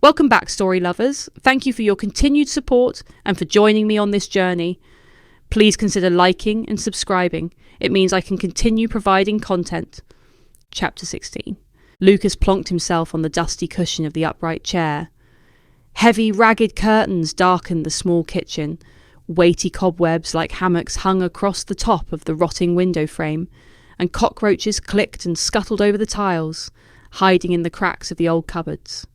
Welcome back, story lovers. Thank you for your continued support and for joining me on this journey. Please consider liking and subscribing. It means I can continue providing content. Chapter 16. Lucas plonked himself on the dusty cushion of the upright chair. Heavy, ragged curtains darkened the small kitchen. Weighty cobwebs like hammocks hung across the top of the rotting window frame, and cockroaches clicked and scuttled over the tiles, hiding in the cracks of the old cupboards.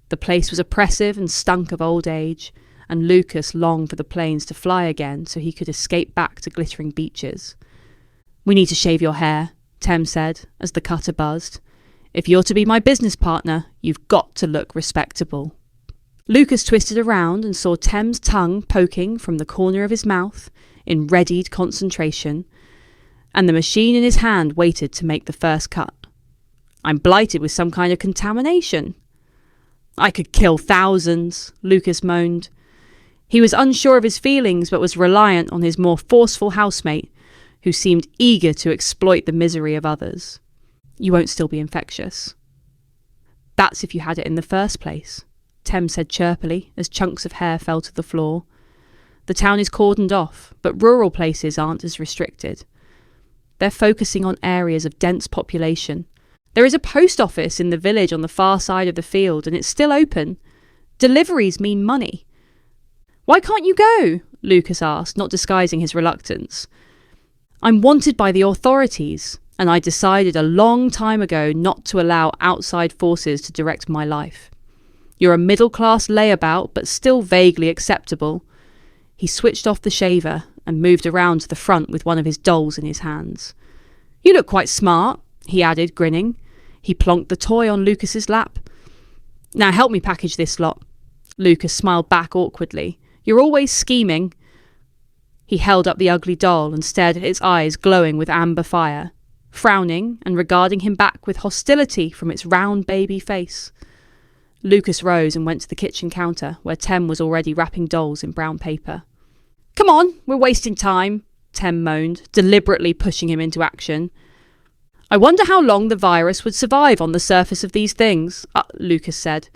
The place was oppressive and stunk of old age, and Lucas longed for the planes to fly again so he could escape back to glittering beaches. "We need to shave your hair," Tem said, as the cutter buzzed. "If you're to be my business partner, you've got to look respectable." Lucas twisted around and saw Tem's tongue poking from the corner of his mouth in readied concentration, and the machine in his hand waited to make the first cut. "I'm blighted with some kind of contamination." "I could kill thousands," Lucas moaned. He was unsure of his feelings, but was reliant on his more forceful housemate, who seemed eager to exploit the misery of others. "You won't still be infectious." "That's if you had it in the first place," Tem said chirpily as chunks of hair fell to the floor. "The town is cordoned off, but rural places aren't as restricted. They're focusing on areas of dense population. There is a post office in the village on the far side of the field, and it's still open. Deliveries mean money." "Why can't you go?" Lucas asked, not disguising his reluctance. "I'm wanted by the authorities, and I decided a long time ago not to allow outside forces to direct my life. You're a middle-class layabout, but still vaguely acceptable." He switched off the shaver and moved around to the front with one of his dolls in his hands. "You look quite smart," he added, grinning. He plonked the toy on Lucas's lap. "Now help me package this lot." Lucas smiled back awkwardly. "You're always scheming." He held up the ugly doll and stared at its eyes glowing with amber fire, frowning and regarding him back with hostility from its round baby face. Lucas rose and went to the kitchen counter, where Tem was already wrapping dolls in brown paper. "Come on, we're wasting time," Tem moaned, deliberately pushing him into action. "I wonder how long the virus would survive on the surface of these things," Lucas said.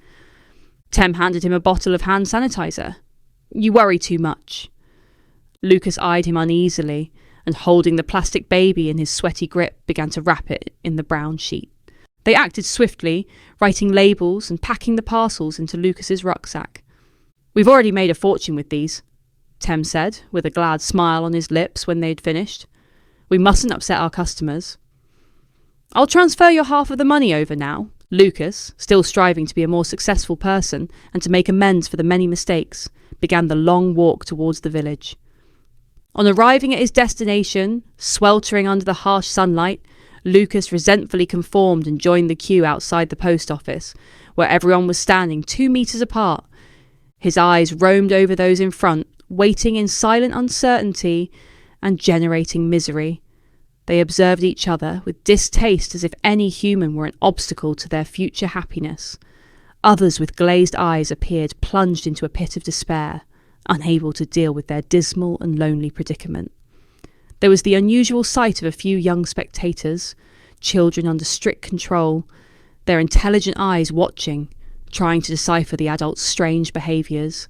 Tem handed him a bottle of hand sanitizer. "You worry too much." Lucas eyed him uneasily, and holding the plastic baby in his sweaty grip, began to wrap it in the brown sheet. They acted swiftly, writing labels and packing the parcels into Lucas's rucksack. "We've already made a fortune with these," Tem said, with a glad smile on his lips when they'd finished. "We mustn't upset our customers." "I'll transfer your half of the money over now." Lucas, still striving to be a more successful person and to make amends for the many mistakes, began the long walk towards the village. On arriving at his destination, sweltering under the harsh sunlight, Lucas resentfully conformed and joined the queue outside the post office, where everyone was standing 2 meters apart. His eyes roamed over those in front, waiting in silent uncertainty and generating misery. They observed each other with distaste, as if any human were an obstacle to their future happiness. Others with glazed eyes appeared plunged into a pit of despair, unable to deal with their dismal and lonely predicament. There was the unusual sight of a few young spectators, children under strict control, their intelligent eyes watching, trying to decipher the adults' strange behaviours.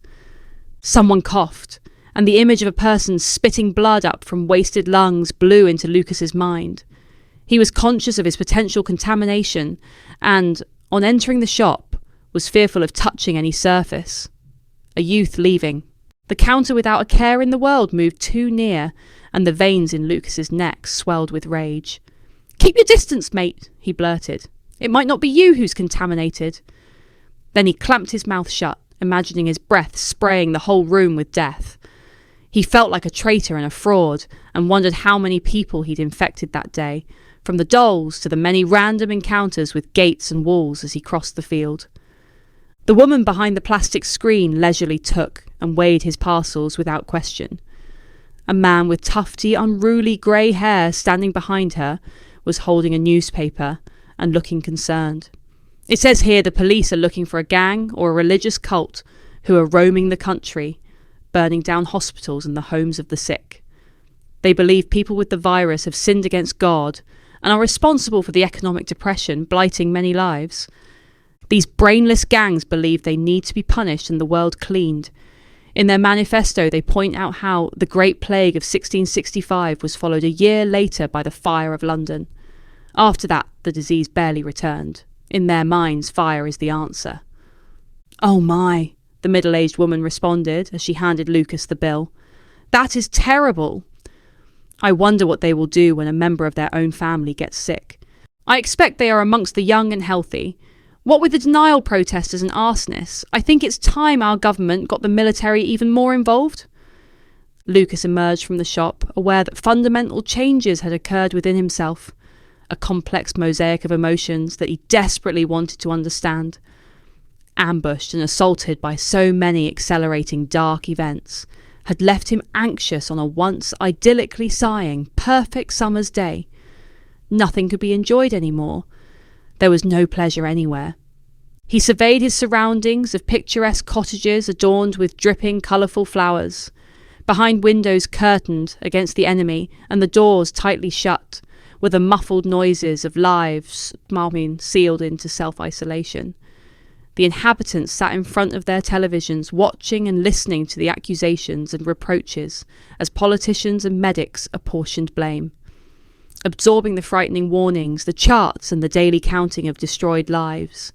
Someone coughed, and the image of a person spitting blood up from wasted lungs blew into Lucas's mind. He was conscious of his potential contamination and, on entering the shop, was fearful of touching any surface. A youth leaving. The counter without a care in the world moved too near, and the veins in Lucas's neck swelled with rage. "Keep your distance, mate," he blurted. "It might not be you who's contaminated." Then he clamped his mouth shut, imagining his breath spraying the whole room with death. He felt like a traitor and a fraud, and wondered how many people he'd infected that day, from the dolls to the many random encounters with gates and walls as he crossed the field. The woman behind the plastic screen leisurely took and weighed his parcels without question. A man with tufty, unruly grey hair standing behind her was holding a newspaper and looking concerned. "It says here the police are looking for a gang or a religious cult who are roaming the country, burning down hospitals and the homes of the sick. They believe people with the virus have sinned against God and are responsible for the economic depression blighting many lives. These brainless gangs believe they need to be punished and the world cleaned. In their manifesto, they point out how the Great Plague of 1665 was followed a year later by the Fire of London. After that, the disease barely returned. In their minds, fire is the answer. "Oh my," the middle-aged woman responded as she handed Lucas the bill. "That is terrible. I wonder what they will do when a member of their own family gets sick. I expect they are amongst the young and healthy. What with the denial protesters and arsonists, I think it's time our government got the military even more involved." Lucas emerged from the shop, aware that fundamental changes had occurred within himself, a complex mosaic of emotions that he desperately wanted to understand. Ambushed and assaulted by so many accelerating dark events, had left him anxious on a once idyllically sighing, perfect summer's day. Nothing could be enjoyed anymore. There was no pleasure anywhere. He surveyed his surroundings of picturesque cottages adorned with dripping, colourful flowers, behind windows curtained against the enemy and the doors tightly shut, with the muffled noises of lives sealed into self-isolation. The inhabitants sat in front of their televisions, watching and listening to the accusations and reproaches as politicians and medics apportioned blame, absorbing the frightening warnings, the charts and the daily counting of destroyed lives.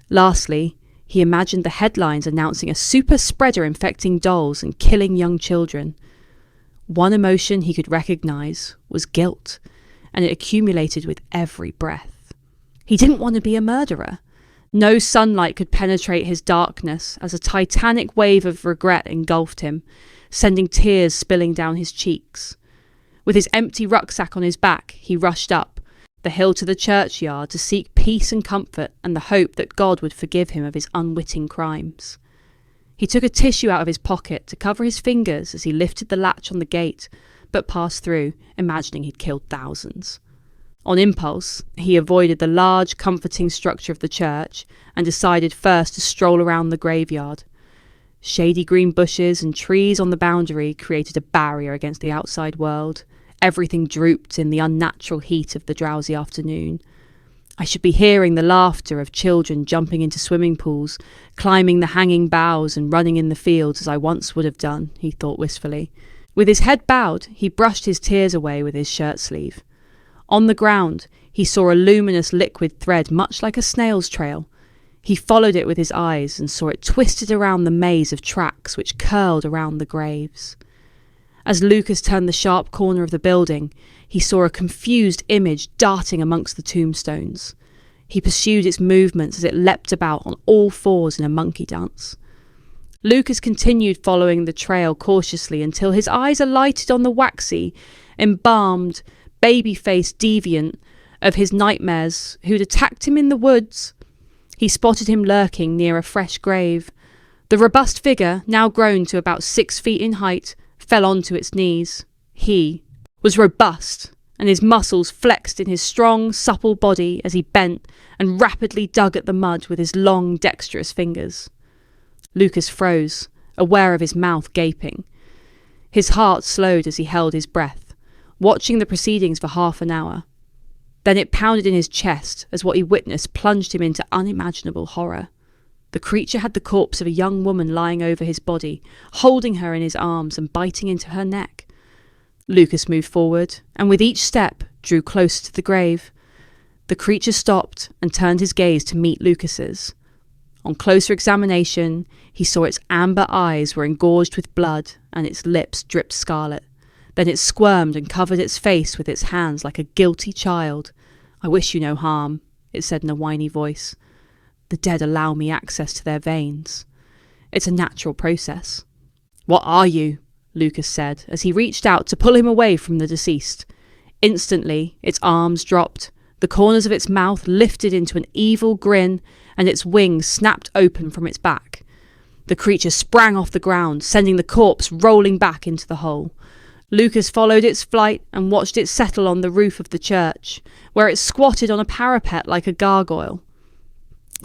Lastly, he imagined the headlines announcing a super spreader infecting dolls and killing young children. One emotion he could recognise was guilt, and it accumulated with every breath. He didn't want to be a murderer. No sunlight could penetrate his darkness as a titanic wave of regret engulfed him, sending tears spilling down his cheeks. With his empty rucksack on his back, he rushed up the hill to the churchyard to seek peace and comfort and the hope that God would forgive him of his unwitting crimes. He took a tissue out of his pocket to cover his fingers as he lifted the latch on the gate, but passed through, imagining he'd killed thousands. On impulse, he avoided the large, comforting structure of the church and decided first to stroll around the graveyard. Shady green bushes and trees on the boundary created a barrier against the outside world. Everything drooped in the unnatural heat of the drowsy afternoon. I should be hearing the laughter of children jumping into swimming pools, climbing the hanging boughs and running in the fields as I once would have done, he thought wistfully. With his head bowed, he brushed his tears away with his shirt sleeve. On the ground, he saw a luminous liquid thread much like a snail's trail. He followed it with his eyes and saw it twisted around the maze of tracks which curled around the graves. As Lucas turned the sharp corner of the building, he saw a confused image darting amongst the tombstones. He pursued its movements as it leapt about on all fours in a monkey dance. Lucas continued following the trail cautiously until his eyes alighted on the waxy, embalmed, baby-faced deviant of his nightmares who'd attacked him in the woods. He spotted him lurking near a fresh grave. The robust figure, now grown to about 6 feet in height, fell onto its knees. He was robust, and his muscles flexed in his strong, supple body as he bent and rapidly dug at the mud with his long, dexterous fingers. Lucas froze, aware of his mouth gaping. His heart slowed as he held his breath, watching the proceedings for half an hour. Then it pounded in his chest as what he witnessed plunged him into unimaginable horror. The creature had the corpse of a young woman lying over his body, holding her in his arms and biting into her neck. Lucas moved forward, and with each step drew closer to the grave. The creature stopped and turned his gaze to meet Lucas's. On closer examination, he saw its amber eyes were engorged with blood and its lips dripped scarlet. Then it squirmed and covered its face with its hands like a guilty child. "I wish you no harm," it said in a whiny voice. "The dead allow me access to their veins. It's a natural process." "What are you?" Lucas said as he reached out to pull him away from the deceased. Instantly, its arms dropped, the corners of its mouth lifted into an evil grin, and its wings snapped open from its back. The creature sprang off the ground, sending the corpse rolling back into the hole. Lucas followed its flight and watched it settle on the roof of the church, where it squatted on a parapet like a gargoyle.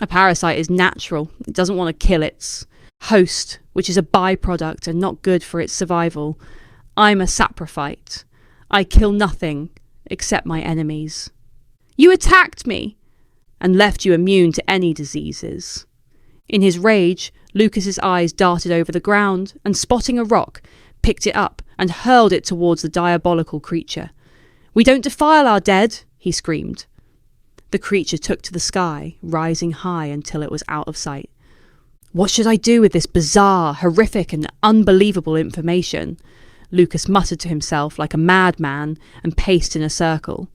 A parasite is natural. It doesn't want to kill its host, which is a byproduct and not good for its survival. I'm a saprophyte. I kill nothing except my enemies. "You attacked me!" and left you immune to any diseases." In his rage, Lucas's eyes darted over the ground and, spotting a rock, picked it up and hurled it towards the diabolical creature. "We don't defile our dead," he screamed. The creature took to the sky, rising high until it was out of sight. "What should I do with this bizarre, horrific and unbelievable information?" Lucas muttered to himself like a madman and paced in a circle.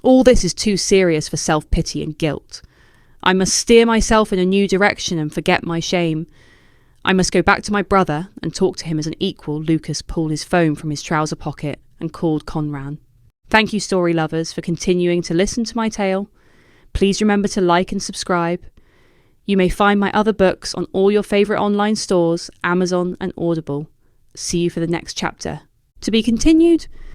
"All this is too serious for self-pity and guilt. I must steer myself in a new direction and forget my shame. I must go back to my brother and talk to him as an equal." Lucas pulled his phone from his trouser pocket and called Conran. Thank you, story lovers, for continuing to listen to my tale. Please remember to like and subscribe. You may find my other books on all your favourite online stores, Amazon and Audible. See you for the next chapter. To be continued?